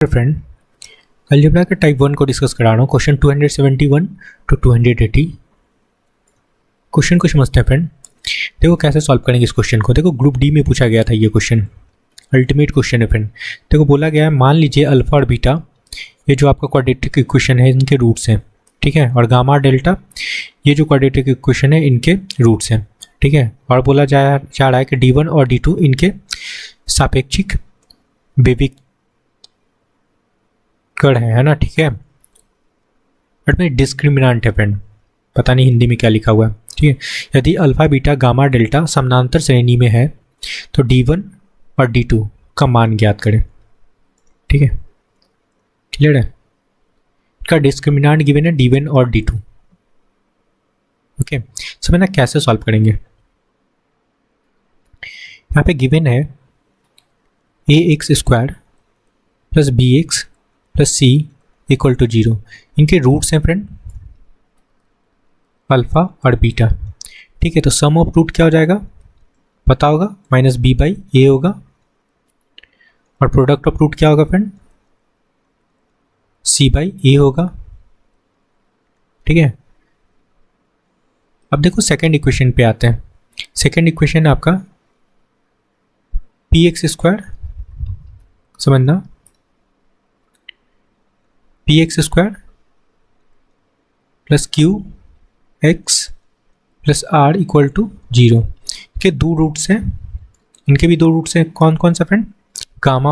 Friend, algebra के type 1 को discuss करा रहा हूँ। Question 271 to 280। क्वेश्चन को समझते हैं फ्रेंड। देखो कैसे सॉल्व करेंगे इस क्वेश्चन को। देखो ग्रुप डी में पूछा गया था ये क्वेश्चन, अल्टीमेट क्वेश्चन है फ्रेंड। देखो बोला गया है मान लीजिए अल्फा और बीटा ये जो आपका क्वाड्रेटिक इक्वेशन है इनके रूट्स हैं, ठीक है, और गामा और डेल्टा ये जो क्वाड्रेटिक इक्वेशन है इनके रूट्स हैं, ठीक है। और बोला जा रहा है कि D1 और D2 इनके सापेक्षिक बेविकर्ण है ना, ठीक है। बट में डिस्क्रिमिनेंट है फ्रेंड, पता नहीं हिंदी में क्या लिखा हुआ है, ठीक है। यदि अल्फा बीटा गामा डेल्टा समानांतर श्रेणी में है तो D1 और D2 का मान ज्ञात करें, ठीक है। क्लियर है। इसका डिस्क्रिमिनेंट गिवन है D1 और D2। ओके, समझना कैसे सॉल्व करेंगे। यहाँ पे गिवन है ax² plus bx plus c equal to 0। इनके रूट्स हैं फ्रेंड अल्फा और बीटा, ठीक है। तो सम ऑफ रूट क्या हो जाएगा पता होगा, माइनस b बाई ए होगा। और प्रोडक्ट ऑफ रूट क्या होगा फ्रेंड, c बाई ए होगा, ठीक है। अब देखो सेकेंड इक्वेशन पे आते हैं। सेकेंड इक्वेशन आपका px², समझना, px² plus qx plus r equal to 0 के दो रूट्स हैं। इनके भी दो रूट्स हैं, कौन कौन सा फ्रेंड, गामा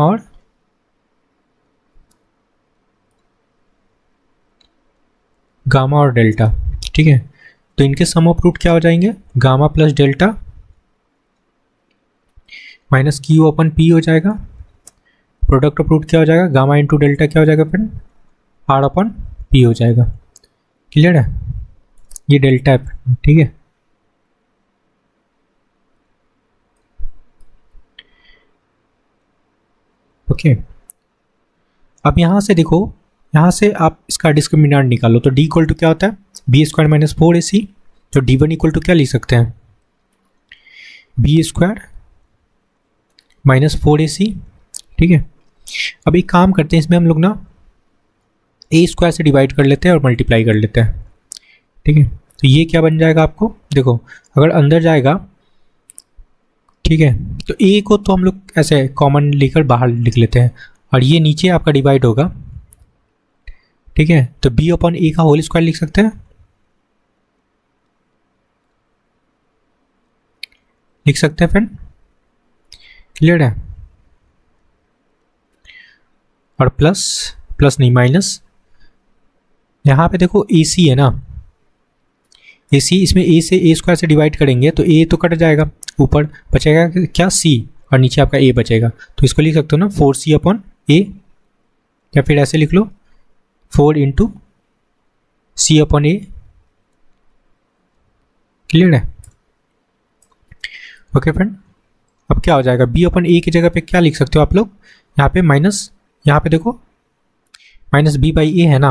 और डेल्टा, ठीक है। तो इनके सम ऑफ रूट क्या हो जाएंगे, gamma plus delta minus Q upon P हो जाएगा। प्रोडक्ट ऑफ रूट क्या हो जाएगा, गामा इंटू डेल्टा क्या हो जाएगा फ्रेंड, आर अपन पी हो जाएगा। क्लियर है, ये डेल्टा है, ठीक है। ओके, अब यहाँ से देखो, यहाँ से आप इसका डिस्क्रिमिनेंट निकालो तो d इक्वल टू क्या होता है, b² माइनस 4ac। तो d1 इक्वल टू क्या लिख सकते हैं, b² माइनस 4ac, ठीक है। अब एक काम करते हैं, इसमें हम लोग ना a² से डिवाइड कर लेते हैं और मल्टीप्लाई कर लेते हैं, ठीक है। तो ये क्या बन जाएगा आपको, देखो अगर अंदर जाएगा, ठीक है, तो a को तो हम लोग ऐसे कॉमन लेकर बाहर लिख लेते हैं और ये नीचे आपका डिवाइड होगा, ठीक है। तो b अपॉन a का होल स्क्वायर लिख सकते हैं, लिख सकते हैं फ्रेंड। क्लियर है। और प्लस नहीं माइनस, यहाँ पे देखो AC है ना, AC, इसमें a से a² से डिवाइड करेंगे तो a तो कट जाएगा, ऊपर बचेगा क्या c और नीचे आपका a बचेगा। तो इसको लिख सकते हो ना 4c अपॉन a, या फिर ऐसे लिख लो 4 into c upon a। Clear है। ओके फ्रेंड, अब क्या हो जाएगा, b अपॉन a की जगह पे क्या लिख सकते हो आप लोग, यहाँ पे माइनस, यहाँ पे देखो माइनस b बाई ए है ना,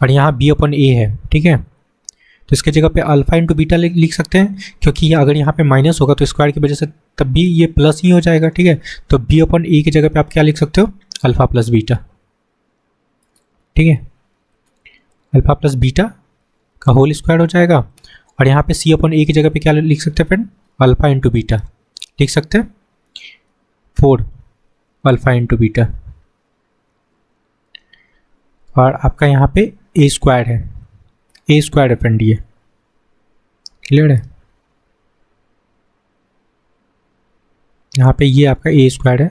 और यहाँ b अपॉन a है, ठीक है। तो इसके जगह पे अल्फा इंटू बीटा लिख सकते हैं, क्योंकि अगर यहाँ पे माइनस होगा तो स्क्वायर की वजह से तब भी ये प्लस ही हो जाएगा, ठीक है। तो b अपॉन a की जगह पे आप क्या लिख सकते हो, अल्फा प्लस बीटा, ठीक है। अल्फा प्लस बीटा का होल स्क्वायर हो जाएगा। और यहाँ पे c अपॉन a की जगह पे क्या लिख सकते हैं फ्रेंड, अल्फा इंटू बीटा लिख सकते हैं, 4 अल्फा इंटू बीटा। और आपका यहाँ पे a² है, a² है फ्रेंड ये। क्लियर है। यहाँ पे ये आपका a² है,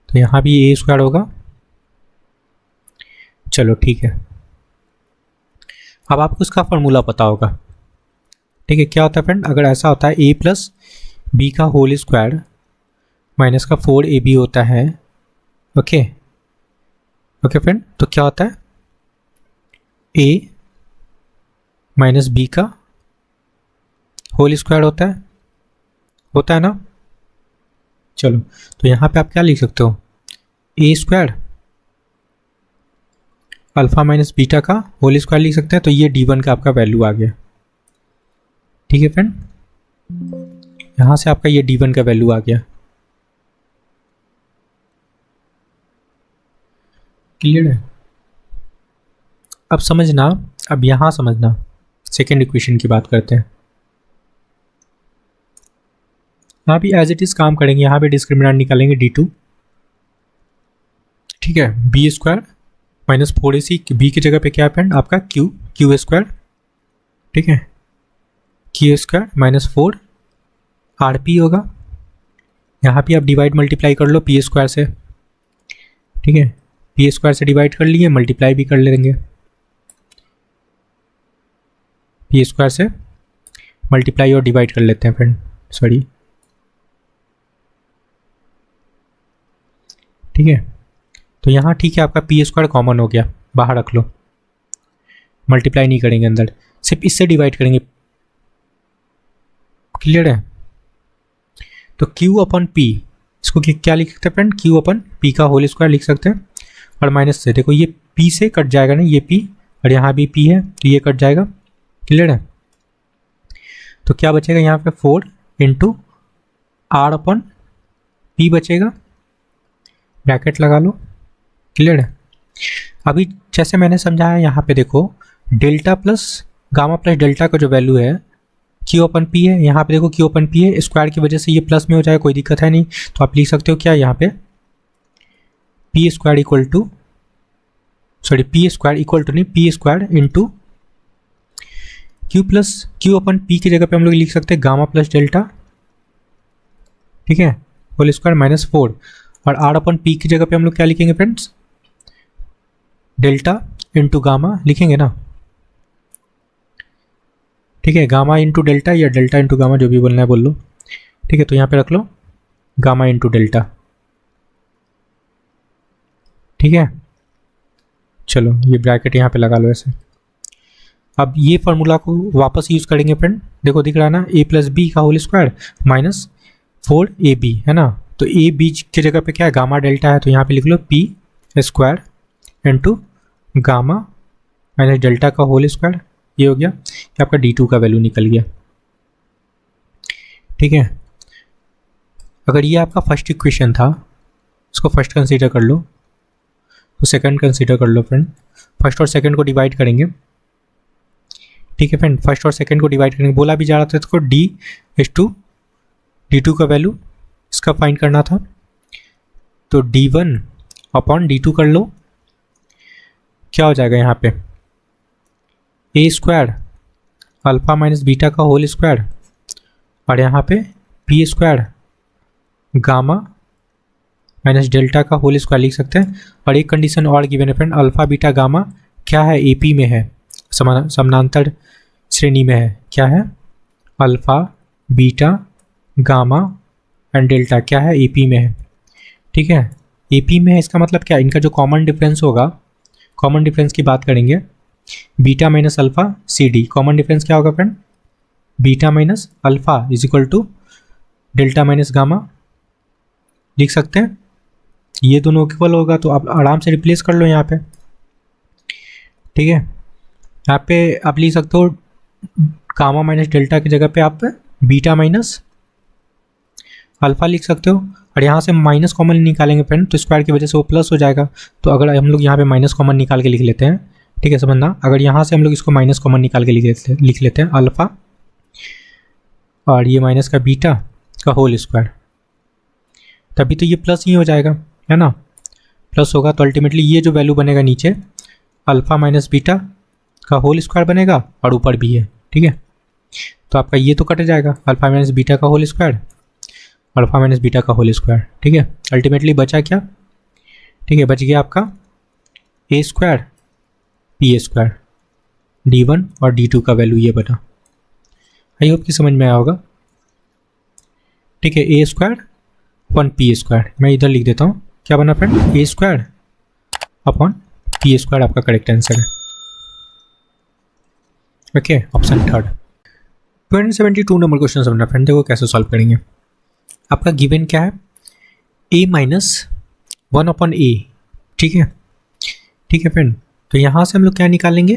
तो यहाँ भी a² होगा। चलो ठीक है, अब आपको इसका फॉर्मूला पता होगा, ठीक है। क्या होता है फ्रेंड, अगर ऐसा होता है a प्लस बी का होल स्क्वायर माइनस का 4ab होता है, ओके ओके फ्रेंड, तो क्या होता है a माइनस बी का होल स्क्वायर होता है ना। चलो, तो यहाँ पे आप क्या लिख सकते हो, a² अल्फा माइनस बीटा का होल स्क्वायर लिख सकते हैं। तो ये d1 का आपका वैल्यू आ गया, ठीक है फ्रेंड। यहाँ से आपका ये D1 का वैल्यू आ गया। क्लियर है? अब समझना, अब यहाँ समझना, सेकेंड इक्वेशन की बात करते हैं। यहाँ भी एज इट इज काम करेंगे, यहाँ पे डिस्क्रिमिनेंट निकालेंगे d2, ठीक है, B square minus 4ac, B की जगह पे क्या है आपका क्यू स्क्वायर, ठीक है, क्यू स्क्वायर माइनस 4 rp होगा। यहाँ पे आप डिवाइड मल्टीप्लाई कर लो पी स्क्वायर से, ठीक है, पी स्क्वायर से डिवाइड कर लिए, मल्टीप्लाई भी कर लेंगे, पी स्क्वायर से मल्टीप्लाई और डिवाइड कर लेते हैं फ्रेंड, सॉरी, ठीक है। तो यहाँ ठीक है, आपका पी स्क्वायर कॉमन हो गया, बाहर रख लो, मल्टीप्लाई नहीं करेंगे अंदर, सिर्फ इससे डिवाइड करेंगे, क्लियर है? तो q अपन p, इसको क्या लिख सकते हैं फ्रेंड, q अपन p का होल स्क्वायर लिख सकते हैं, और माइनस से देखो ये p से कट जाएगा ना, ये p और यहाँ भी p है तो ये कट जाएगा, क्लियर है? तो क्या बचेगा यहाँ पे 4 इंटू r अपन p बचेगा, ब्रैकेट लगा लो, क्लियर है? अभी जैसे मैंने समझाया यहाँ पे देखो, delta plus gamma plus delta का जो वैल्यू है q अपन p है, यहाँ पे देखो q अपन p है, स्क्वायर की वजह से ये प्लस में हो जाएगा, कोई दिक्कत है नहीं। तो आप लिख सकते हो क्या यहाँ पे p square equal to, sorry p square equal to नहीं, p square into q plus q अपन p की जगह पे हम लोग लिख सकते हैं गामा प्लस डेल्टा, ठीक है, होल स्क्वायर माइनस 4, और r अपन p की जगह पे हम लोग क्या लिखेंगे फ्रेंड्स, डेल्टा इंटू गामा लिखेंगे ना, ठीक है, गामा इंटू डेल्टा या डेल्टा इंटू गामा, जो भी बोलना है बोल लो, ठीक है। तो यहाँ पे रख लो गामा इंटू डेल्टा, ठीक है, चलो ये ब्रैकेट यहाँ पे लगा लो ऐसे। अब ये फार्मूला को वापस यूज़ करेंगे फ्रेंड, देखो दिख रहा है ना, a प्लस बी का होल स्क्वायर माइनस 4ab है ना, तो ए बी की जगह पे क्या है, गामा डेल्टा है, तो यहाँ पे लिख लो p square into gamma minus delta का होल स्क्वायर, ये हो गया कि आपका d2 का वैल्यू निकल गया, ठीक है। अगर ये आपका फर्स्ट इक्वेशन था, इसको फर्स्ट कंसीडर कर लो, तो सेकंड कंसीडर कर लो फ्रेंड, फर्स्ट और सेकंड को डिवाइड करेंगे, ठीक है फ्रेंड, फर्स्ट और सेकंड को डिवाइड करेंगे, बोला भी जा रहा था इसको d2 का वैल्यू इसका फाइंड करना था, तो d1 अपॉन d2 कर लो, क्या हो जाएगा यहाँ पे ए स्क्वायर अल्फ़ा माइनस बीटा का होल स्क्वायर, और यहाँ पे P square gamma minus delta का होल स्क्वायर लिख सकते हैं। और एक कंडीशन और गिवन है फ्रेंड, अल्फ़ा बीटा गामा क्या है, एपी में है, समानांतर श्रेणी में है, क्या है, alpha beta gamma and delta क्या है, एपी में है, ठीक है, एपी में है, इसका मतलब क्या, इनका जो कॉमन डिफरेंस होगा, कॉमन डिफरेंस की बात करेंगे, beta minus alpha C D, common difference क्या होगा friend, beta minus alpha is equal to delta minus gamma लिख सकते हैं, ये दोनों इक्वल होगा, तो आप आराम से रिप्लेस कर लो यहाँ पे, ठीक है। यहाँ पे आप लिख सकते हो गामा माइनस डेल्टा की जगह पे आप बीटा माइनस अल्फ़ा लिख सकते हो, और यहाँ से माइनस कॉमन निकालेंगे फ्रेंड, तो स्क्वायर की वजह से वो प्लस हो जाएगा, तो अगर हम लोग यहाँ पे माइनस कॉमन निकाल के लिख लेते हैं, ठीक है, समझना, अगर यहाँ से हम लोग इसको माइनस कॉमन निकाल के लिख लेते हैं अल्फ़ा, और ये माइनस का बीटा का होल स्क्वायर, तभी तो ये प्लस ही हो जाएगा, है ना, प्लस होगा, तो अल्टीमेटली ये जो वैल्यू बनेगा नीचे अल्फ़ा माइनस बीटा का होल स्क्वायर बनेगा, और ऊपर भी है, ठीक है, तो आपका ये तो कट जाएगा, अल्फ़ा माइनस बीटा का whole square, alpha minus beta का होल स्क्वायर, ठीक है। अल्टीमेटली बचा क्या, ठीक है, बच गया आपका ए स्क्वायर पी स्क्वायर, d1 और d2 का वैल्यू ये बना, आई होप कि समझ में आया होगा, ठीक है। ए स्क्वायर अपॉन पी स्क्वायर, मैं इधर लिख देता हूँ, क्या बना फ्रेंड, ए स्क्वायर अपॉन पी स्क्वायर आपका करेक्ट आंसर है, okay, option third. 272 number question समझना फ्रेंड, देखो कैसे सॉल्व करेंगे। आपका गिवन क्या है, a माइनस 1 अपॉन ए, ठीक है, ठीक है फ्रेंड, तो यहाँ से हम लोग क्या निकालेंगे,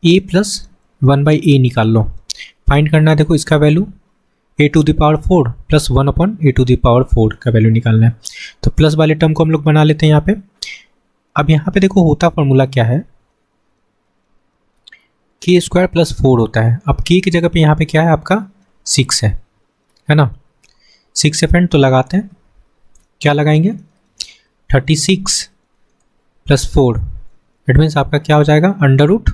a प्लस 1/a निकाल लो, फाइंड करना है, देखो इसका value a to the power 4 plus 1 upon a to the power 4 का वैल्यू निकालना है, तो प्लस वाले टर्म को हम लोग बना लेते हैं यहाँ पे, अब यहाँ पे देखो होता फॉर्मूला क्या है, के स्क्वायर प्लस 4 होता है। अब के की जगह पे यहाँ पे क्या है आपका 6 है ना। 6 है फ्रेंड, तो लगाते हैं, क्या लगाएंगे 36 प्लस 4, इट मीन्स आपका क्या हो जाएगा अंडर रूट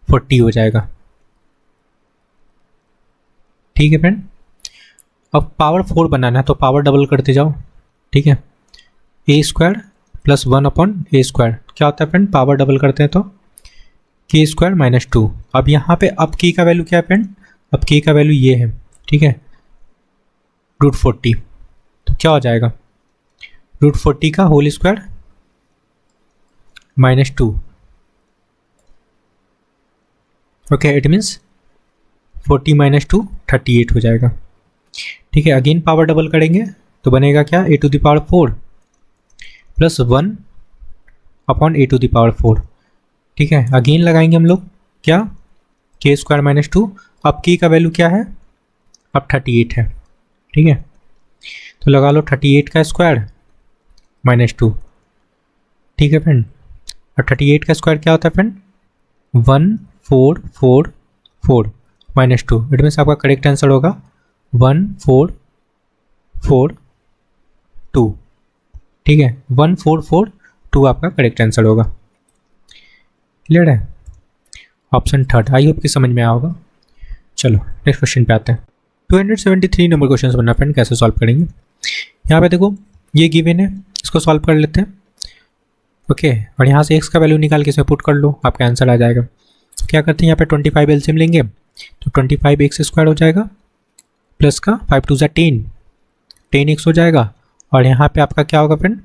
40 हो जाएगा। ठीक है फ्रेंड, अब पावर 4 बनाना है तो पावर डबल करते जाओ। ठीक है, ए स्क्वायर प्लस 1 अपॉन ए स्क्वायर क्या होता है फ्रेंड, पावर डबल करते हैं तो के स्क्वायर माइनस 2। अब यहाँ पे अब के का वैल्यू क्या है फ्रेंड, अब के का वैल्यू ये है, ठीक है, रूट 40, तो क्या हो जाएगा रूट 40 का whole square minus 2। Okay, it means 40 minus 2 38 हो जाएगा। ठीक है, अगेन पावर डबल करेंगे तो बनेगा क्या A to the power 4 plus 1 upon A to the power 4। ठीक है, अगेन लगाएंगे हम लोग क्या के स्क्वायर माइनस 2। अब के का वैल्यू क्या है, अब 38 है। ठीक है, तो लगा लो 38 का स्क्वायर माइनस 2। ठीक है फ्रेंड, और 38 का स्क्वायर क्या होता है फ्रेंड 1444 माइनस 2, इट मीन्स आपका करेक्ट आंसर होगा 1442। ठीक है, 1442 आपका करेक्ट आंसर होगा। क्लियर है, ऑप्शन थर्ड। आई होप कि समझ में आया होगा। चलो नेक्स्ट क्वेश्चन पे आते हैं। 273 नंबर क्वेश्चन बनना फ्रेंड, कैसे सॉल्व करेंगे। यहाँ पे देखो ये गिवन है, इसको सॉल्व कर लेते हैं। ओके, और यहाँ से x का वैल्यू निकाल के इसमें पुट कर लो, आपका आंसर आ जाएगा। तो क्या करते हैं यहाँ पे 25 एलसीएम लेंगे तो 25 एक्स स्क्वायर हो जाएगा प्लस का 5 2 ज़ा 10 10x हो जाएगा, और यहाँ पे आपका क्या होगा फ्रेंड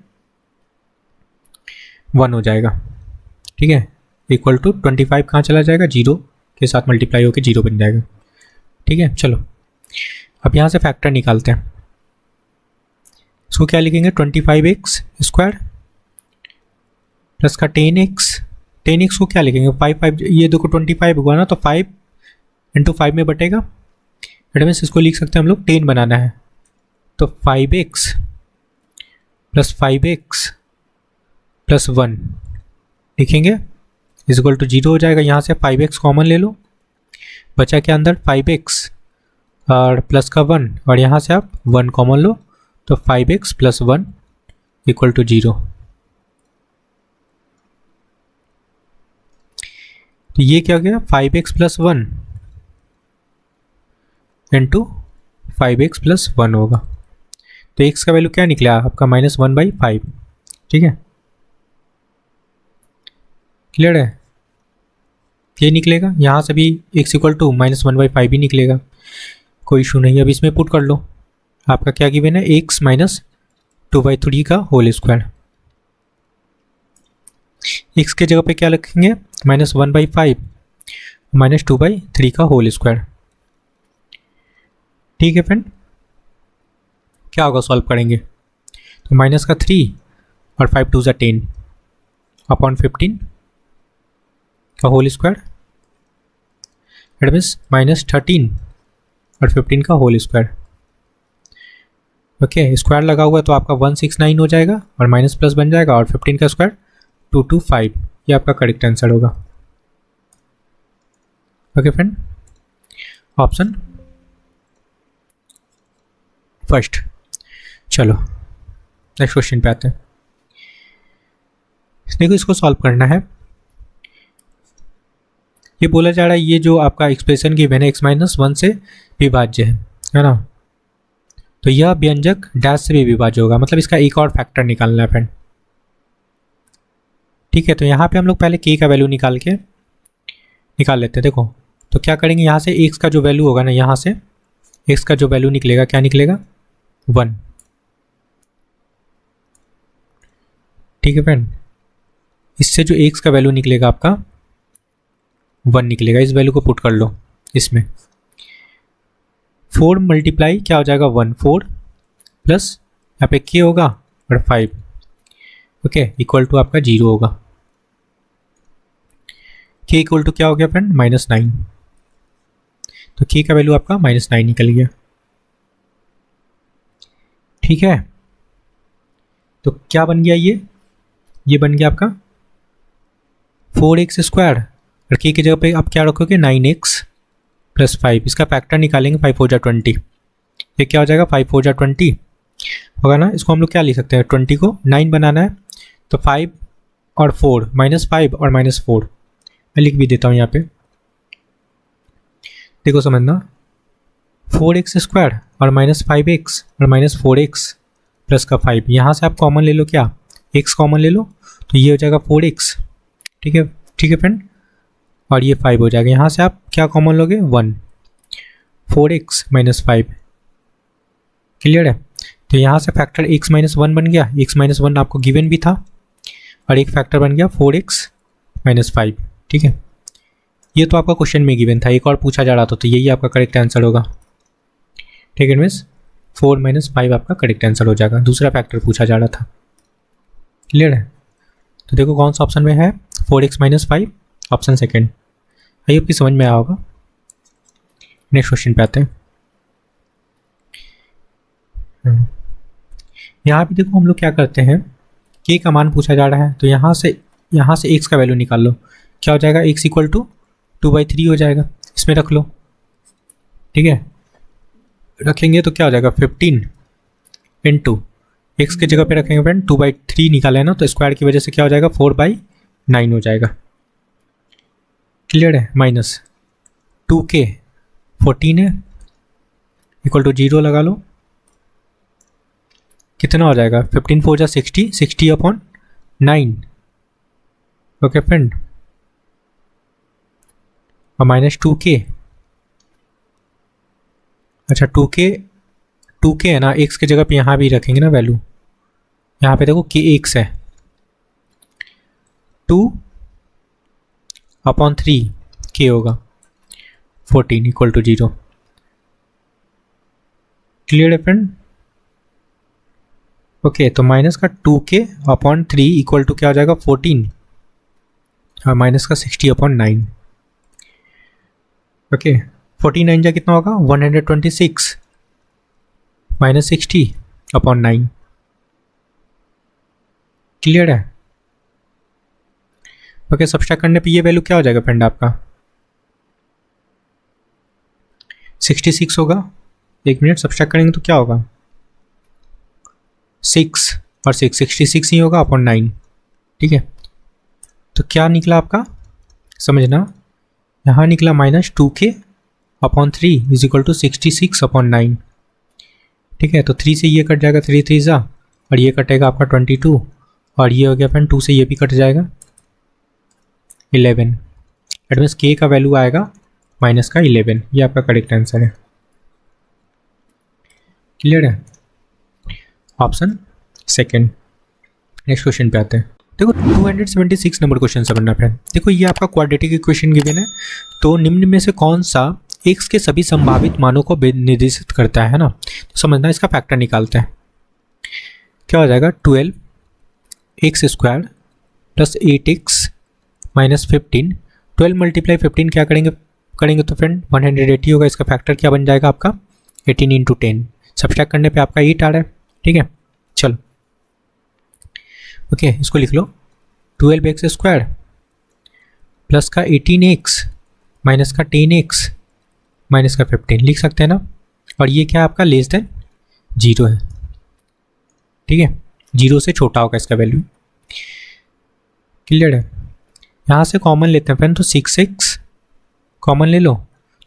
1 हो जाएगा। ठीक है, इक्वल टू 25 कहाँ चला जाएगा, 0 के साथ मल्टीप्लाई होकर 0 बन जाएगा। ठीक है, चलो अब यहाँ से फैक्टर निकालते हैं। इसको क्या लिखेंगे 25x स्क्वायर प्लस का 10x को क्या लिखेंगे 5 ये देखो 25 हुआ ना, तो 5 इंटू 5 में बटेगा, इट मीन्स इसको लिख सकते हैं हम लोग 10 बनाना है, तो 5x प्लस 5x प्लस 1 लिखेंगे इज इक्वल टू 0 हो जाएगा। यहाँ से 5x कॉमन ले लो, बचा क्या अंदर 5x और प्लस का 1, और यहाँ से आप 1 कॉमन लो तो 5x प्लस 1 इक्वल टू 0। तो ये क्या हो गया 5x plus 1 into 5x plus 1 होगा, तो x का वैल्यू क्या निकला आपका -1/5। ठीक है, क्लियर है, ये निकलेगा। यहाँ से भी x इक्वल टू -1/5 भी निकलेगा, कोई इशू नहीं। अब इसमें पुट कर लो, आपका क्या गिवन है x माइनस 2/3 का होल स्क्वायर। x के जगह पे क्या लिखेंगे -1/5 माइनस 2/3 का होल स्क्वायर। ठीक है फ्रेंड, क्या होगा सॉल्व करेंगे तो माइनस का 3 और 5 2 ज़ा 10 अपॉन 15 का होल स्क्वायर, इट मीन्स -13 और 15 का होल स्क्वायर। ओके, स्क्वायर लगा हुआ है तो आपका 169 हो जाएगा और माइनस प्लस बन जाएगा, और 15 का स्क्वायर 225, ये आपका करेक्ट आंसर होगा। Okay friend, option first. चलो नेक्स्ट क्वेश्चन पे आते हैं। देखो इसको सॉल्व करना है। ये बोला जा रहा है ये जो आपका एक्सप्रेशन गिवन है x-1 से विभाज्य है ना, तो यह व्यंजक डैश से भी विभाज्य होगा, मतलब इसका एक और फैक्टर निकालना है फ्रेंड। ठीक है, तो यहाँ पे हम लोग पहले k का वैल्यू निकाल लेते हैं। देखो तो क्या करेंगे, यहाँ से x का जो वैल्यू होगा ना, यहाँ से x का जो वैल्यू निकलेगा क्या निकलेगा 1। ठीक है फ्रेंड, इससे जो x का वैल्यू निकलेगा आपका 1 निकलेगा, इस वैल्यू को पुट कर लो इसमें। 4 मल्टीप्लाई क्या हो जाएगा 1, 4 प्लस यहाँ पे k होगा और 5, ओके, इक्वल टू आपका 0 होगा। k इक्वल टू क्या हो गया फ्रेंड -9, तो k का वैल्यू आपका -9 निकल गया। ठीक है, तो क्या बन गया ये ये बन गया आपका 4x², और k की जगह पे आप क्या रखोगे 9x + 5। इसका फैक्टर निकालेंगे, 5 4 जा 20, ये क्या हो जाएगा 5 4 जा 20 होगा ना। इसको हम लोग क्या लिख सकते हैं, 20 को 9 बनाना है तो 5 और 4, -5 और -4 मैं लिख भी देता हूँ यहाँ पे, देखो समझना, 4x² और -5x और -4x प्लस का 5, यहाँ से आप कॉमन ले लो, क्या x कॉमन ले लो तो ये हो जाएगा 4x, ठीक है फ्रेंड, और ये 5 हो जाएगा। यहाँ से आप क्या कॉमन लोगे 1, 4x - 5, क्लियर है। तो यहाँ से फैक्टर x - 1 बन गया, x - 1 आपको गिवन भी था, और एक फैक्टर बन गया 4x - 5, ठीक है। ये तो आपका क्वेश्चन में गिवन था, एक और पूछा जा रहा था तो यही आपका करेक्ट आंसर होगा, ठीक है। मीन्स 4 - 5 आपका करेक्ट आंसर हो जाएगा, दूसरा फैक्टर पूछा जा रहा था, क्लियर है। तो देखो कौन सा ऑप्शन में है 4x - 5, ऑप्शन सेकेंड। आई होप कि समझ में आया होगा। नेक्स्ट क्वेश्चन पे आते हैं। यहाँ भी देखो हम लोग क्या करते हैं, k का मान पूछा जा रहा है तो यहाँ से x का वैल्यू निकाल लो, क्या हो जाएगा x = 2/3 हो जाएगा, इसमें रख लो, ठीक है। रखेंगे तो क्या हो जाएगा 15 × x की जगह पे रखेंगे फ्रेंड 2/3 निकाले है ना, तो स्क्वायर की वजह से क्या हो जाएगा 4/9 हो जाएगा, क्लियर है। माइनस 2k 14 है = 0 लगा लो, कितना हो जाएगा 15 4 जा 60, 60/9, ओके फ्रेंड, और -2k, अच्छा 2k है ना, x की जगह पे यहाँ भी रखेंगे ना वैल्यू, यहाँ पे देखो k x है, 2/3 k होगा 14 = 0, क्लियर है फ्रेंड। ओके तो माइनस का 2k/3 = क्या हो जाएगा 14, और माइनस का 60/9, ओके 49 जा कितना होगा 126 -60/9, क्लियर है। ओके सब्सट्रैक्ट करने पे ये वैल्यू क्या हो जाएगा फ्रेंड आपका 66 होगा, 1 मिनट सब्सट्रैक्ट करेंगे तो क्या होगा 6 और 6 66 ही होगा अपॉन 9, ठीक है। तो क्या निकला आपका समझना, यहाँ निकला -2k/3 = 66/9, ठीक है। तो 3 से ये कट जाएगा, 3 3 जा, और ये कटेगा आपका 22, और ये हो गया फ्रेंड 2 से ये भी कट जाएगा 11, एट मीन्स k का वैल्यू आएगा -11, ये आपका करेक्ट आंसर है, क्लियर है, ऑप्शन सेकेंड। नेक्स्ट क्वेश्चन पे आते हैं। देखो 276 नंबर क्वेश्चन समझना फ्रेंड। देखो ये आपका क्वाड्रेटिक इक्वेशन गिवन है, तो निम्न में से कौन सा x के सभी संभावित मानों को निर्देशित करता है ना, तो समझना, इसका फैक्टर निकालते हैं। क्या हो जाएगा 12x² + 8x - 15, 12 × 15 क्या करेंगे तो फ्रेंड 180 होगा, इसका फैक्टर क्या बन जाएगा आपका 18 × 10, सब्सट्रैक्ट करने पे आपका 8 आ रहा है, ठीक है। चलो ओके इसको लिख लो 12x² प्लस का 18x माइनस का 10x माइनस का 15 लिख सकते हैं ना, और ये क्या आपका लेस देन 0 है, ठीक है, 0 से छोटा होगा इसका वैल्यू, क्लियर है। यहाँ से कॉमन लेते हैं फ्रेंड, तो 6x कॉमन ले लो,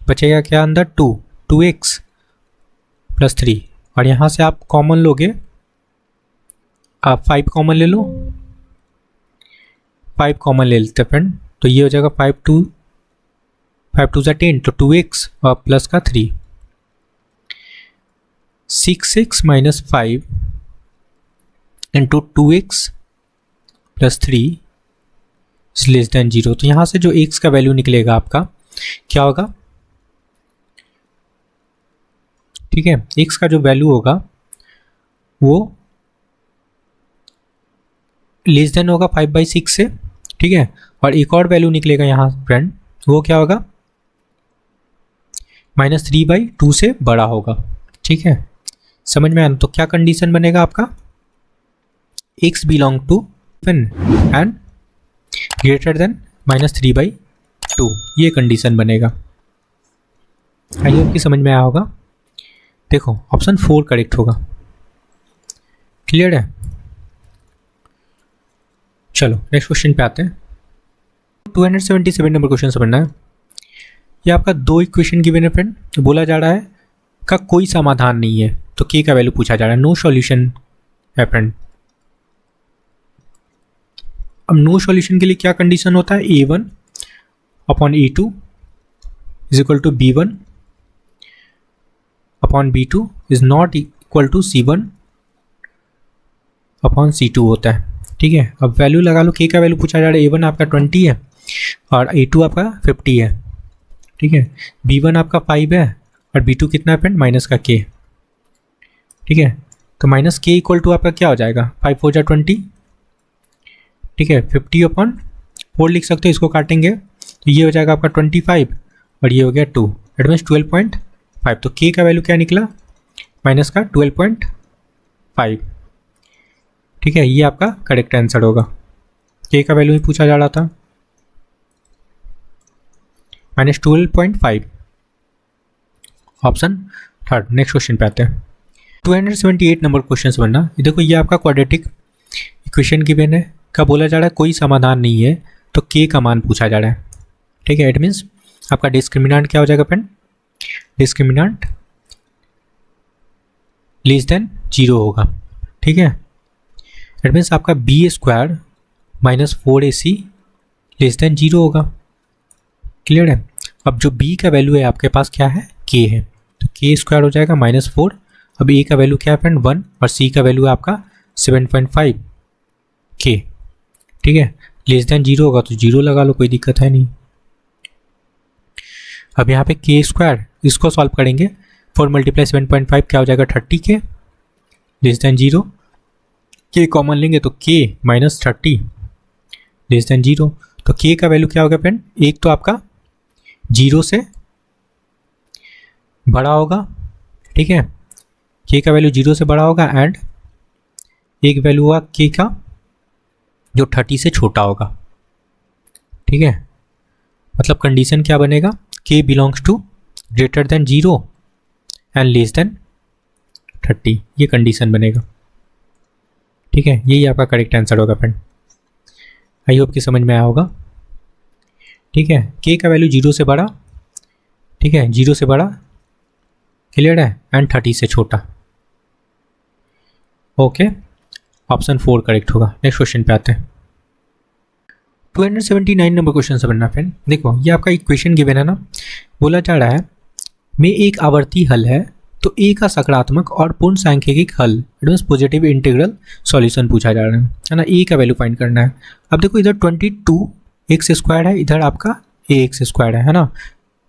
बचेगा क्या अंदर 2x + 3, और यहाँ से आप कॉमन लोगे, आप 5 कॉमन ले लो, 5 कॉमन ले लेते हैं फ्रेंड, तो ये हो जाएगा 5 2 जा 10, तो 2x और प्लस का 3, 6x - 5 × 2x + 3 लेस देन 0, तो यहाँ से जो x का वैल्यू निकलेगा आपका क्या होगा, ठीक है, x का जो वैल्यू होगा वो लेस देन होगा 5/6 से, ठीक है, और एक और वैल्यू निकलेगा यहाँ फ्रेंड, वो क्या होगा -3/2 से बड़ा होगा, ठीक है, समझ में आना। तो क्या कंडीशन बनेगा आपका x belong to open and greater than -3/2, ये कंडीशन बनेगा। आई होप कि समझ में आया होगा। देखो ऑप्शन 4 करेक्ट होगा। क्लियर है? चलो नेक्स्ट क्वेश्चन पे आते हैं। 277 नंबर क्वेश्चन समझना है। ये आपका 2 इक्वेशन गिवन है फ्रेंड, बोला जा रहा है का कोई समाधान नहीं है, तो के का वैल्यू पूछा जा रहा है। नो सॉल्यूशन है फ्रेंड। अब नो सॉल्यूशन के लिए क्या कंडीशन होता है? A1 upon A2 is equal to B1 upon B2 is not equal to C1 upon C2 होता है। ठीक है, अब वैल्यू लगा लो। के का वैल्यू पूछा जा रहा है। A1 आपका 20 है और A2 आपका 50 है। ठीक है, B1 आपका 5 है और B2 कितना है फ्रेंड? माइनस का K। ठीक है, तो माइनस K इक्वल टू आपका क्या हो जाएगा? 5 4 जा 20। ठीक है, 50 अपॉन 4 लिख सकते हो, इसको काटेंगे तो ये हो जाएगा आपका 25 और ये हो गया 2, एट मीन्स 12.5। तो K का वैल्यू क्या निकला? माइनस का 12.5। ठीक है, ये आपका करेक्ट आंसर होगा। K का वैल्यू ही पूछा जा रहा था, -12.5, ऑप्शन थर्ड। नेक्स्ट क्वेश्चन पे आते हैं। 278 नंबर क्वेश्चन बनना। ये देखो, ये आपका क्वाड्रेटिक इक्वेशन गिवन है, का बोला जा रहा है कोई समाधान नहीं है, तो K का मान पूछा जा रहा है। ठीक है, इट मीन्स आपका डिस्क्रिमिनेंट क्या हो जाएगा फ्रेंड? डिस्क्रिमिनेंट लेस देन 0 होगा। ठीक है, इट मीन्स आपका B² minus 4AC less than 0 होगा। क्लियर है? अब जो B का वैल्यू है आपके पास क्या है? K है, तो K² हो जाएगा -4। अब A का वैल्यू क्या है फ्रेंड? 1 और C का वैल्यू है आपका 7.5 K। ठीक है, लेस देन 0 होगा तो 0 लगा लो, कोई दिक्कत है नहीं। अब यहाँ पे K², इसको सॉल्व करेंगे। 4 × 7.5 क्या हो जाएगा? 30K less than 0। K common लेंगे तो K -30 लेस देन 0। तो K का वैल्यू क्या होगा फ्रेंड? एक तो आपका 0 से बड़ा होगा। ठीक है, K का वैल्यू 0 से बड़ा होगा एंड एक वैल्यू होगा K का जो 30 से छोटा होगा। ठीक है, मतलब कंडीशन क्या बनेगा? K belongs to greater than 0 and less than 30, ये कंडीशन बनेगा। ठीक है, यही आपका करेक्ट आंसर होगा फ्रेंड। आई होप कि समझ में आया होगा। ठीक है, K का वैल्यू 0 से बड़ा, ठीक है 0 से बड़ा, क्लियर है, एंड 30 से छोटा। ओके, ऑप्शन 4 करेक्ट होगा। नेक्स्ट क्वेश्चन पे आते हैं। 279 नंबर क्वेश्चन समझना फ्रेंड। देखो, ये आपका इक्वेशन गिवन है ना, बोला जा रहा है में एक आवर्ती हल है, तो ए का सकारात्मक और पूर्ण सांख्यिक हल, it means positive integral solution पूछा जा रहा है ना। ए का वैल्यू फाइंड करना है। अब देखो, इधर 22x² है, इधर आपका ax² है ना।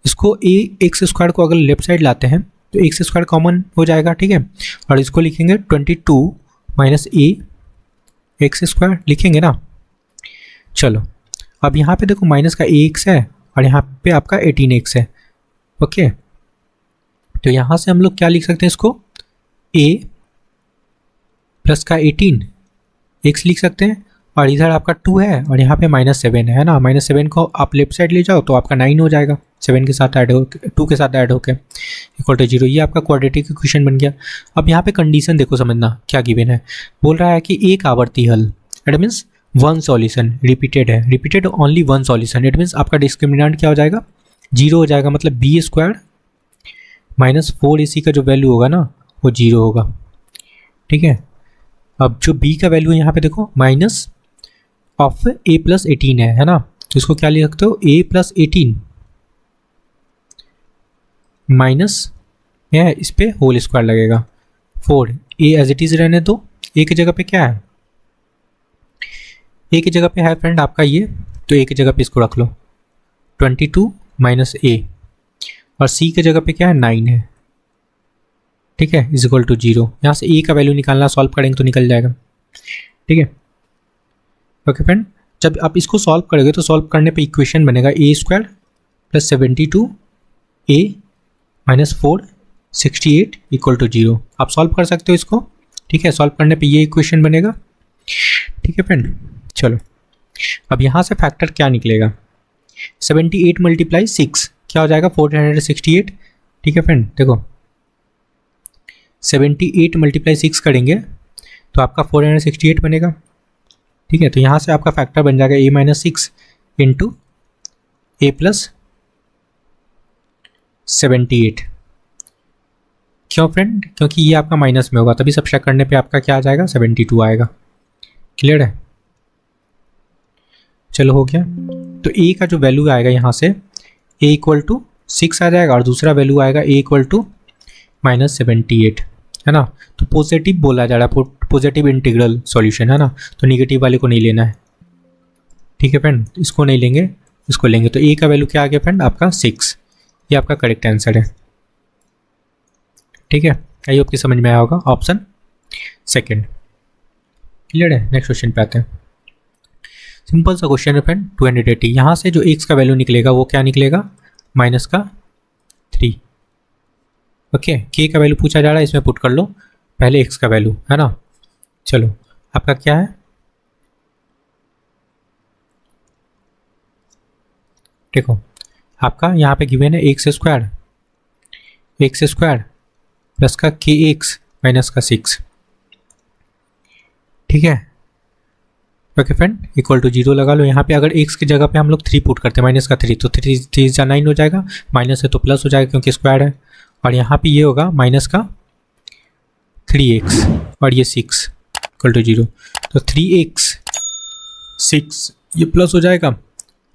इसको ax² को अगर लेफ्ट साइड लाते हैं तो x² कॉमन हो जाएगा। ठीक है, और इसको लिखेंगे 22 - ax² लिखेंगे ना। चलो, अब यहाँ पे देखो माइनस का ax है और यहाँ पे आपका 18x है। ओके, तो यहाँ से हम लोग क्या लिख सकते हैं? इसको a प्लस का 18x लिख सकते हैं, और इधर आपका 2 है और यहाँ पे -7 है ना। -7 को आप लेफ्ट साइड ले जाओ तो आपका 9 हो जाएगा, 7 के साथ ऐड हो, 2 के साथ ऐड होके इक्वल टू 0। ये आपका क्वाड्रेटिक इक्वेशन बन गया। अब यहाँ पे कंडीशन देखो, समझना क्या गिवन है। बोल रहा है कि एक आवर्ती हल, it means one solution, repeated है, repeated only one solution. It means आपका डिस्क्रिमिनेंट क्या हो जाएगा? 0 हो जाएगा, मतलब B² माइनस 4AC का जो वैल्यू होगा ना वो 0 होगा। ठीक है, अब जो B का वैल्यू है यहाँ पे देखो, माइनस ऑफ a + 18 है ना, तो इसको क्या लिख सकते हो? a + 18 माइनस है, इस पे होल स्क्वायर लगेगा 4। a एज इट इज रहने दो। a की जगह पे क्या है? a की जगह पे है फ्रेंड आपका ये, तो a की जगह पे इसको रख लो 22 - a, और c की जगह पे क्या है? 9 है। ठीक है, इज इक्वल टू 0। यहाँ से a का वैल्यू निकालना, सॉल्व करेंगे तो निकल जाएगा। ठीक है, ओके फ्रेंड, जब आप इसको सॉल्व करोगे तो सॉल्व करने पे इक्वेशन बनेगा a² + 72a - 4 68 इक्वल टू 0। आप सॉल्व कर सकते हो इसको। ठीक है, सॉल्व करने पे ये इक्वेशन बनेगा। ठीक है फ्रेंड, चलो अब यहाँ से फैक्टर क्या निकलेगा, 78 मल्टीप्लाई 6 क्या हो जाएगा 468। ठीक है फ्रेंड, देखो 78 मल्टीप्लाई 6 करेंगे तो आपका 468 बनेगा। ठीक है, तो यहाँ से आपका फैक्टर बन जाएगा a minus 6 into A plus 78। क्यों फ्रेंड, क्योंकि ये आपका माइनस में होगा, तभी सब्ट्रैक्ट करने पे आपका क्या आ जाएगा 72 आएगा। क्लियर है, चलो हो गया। तो a का जो वैल्यू आएगा यहाँ से a इक्वल टू 6 आ जाएगा और दूसरा वैल्यू आएगा a इक्वल टू माइनस 78, है ना। तो पॉजिटिव बोला जा रहा है, पॉजिटिव इंटीग्रल सॉल्यूशन है ना, तो निगेटिव वाले को नहीं लेना है। ठीक है फ्रेंड, इसको नहीं लेंगे, इसको लेंगे। तो a का वैल्यू क्या आ गया फ्रेंड आपका 6, ये आपका करेक्ट आंसर है। ठीक है, आई होप कि समझ में आया होगा, ऑप्शन सेकंड। क्लियर है, नेक्स्ट क्वेश्चन पे आते हैं। सिंपल सा क्वेश्चन है फ्रेंड, 280। यहाँ से जो x का वैल्यू निकलेगा वो क्या निकलेगा माइनस का 3। ओके, k का वैल्यू पूछा जा रहा है, इसमें पुट कर लो पहले x का वैल्यू, है ना। चलो आपका क्या है, देखो आपका यहाँ पे गिवन है एक्स स्क्वायर प्लस का के एक्स माइनस का 6। ठीक है, ओके फ्रेंड, इक्वल टू 0 लगा लो। यहाँ पे अगर x की जगह पे हम लोग 3 पुट करते हैं माइनस का 3, तो 3 जा 9 हो जाएगा, माइनस है तो प्लस हो जाएगा क्योंकि स्क्वायर है। और यहाँ पे ये होगा माइनस का 3x और ये 6 इक्वल टू 0, तो 3x 6 ये प्लस हो जाएगा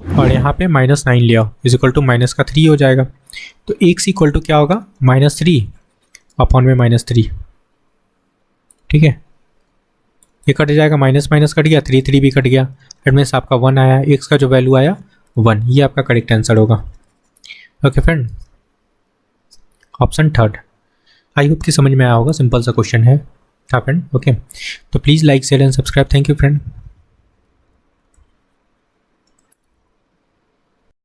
और यहाँ पे माइनस 9 ले आओ इज इक्वल टू माइनस का 3 हो जाएगा। तो x इक्वल टू क्या होगा -3 अपॉन में -3। ठीक है, ये कट जाएगा, माइनस माइनस कट गया, 3 भी कट गया, इट मीन्स आपका 1 आया, x का जो वैल्यू आया 1, ये आपका करेक्ट आंसर होगा। Okay friend, option third. आई होप कि समझ में आया होगा, सिंपल सा क्वेश्चन है फ्रेंड। ओके, तो please like share and subscribe. Thank you friend.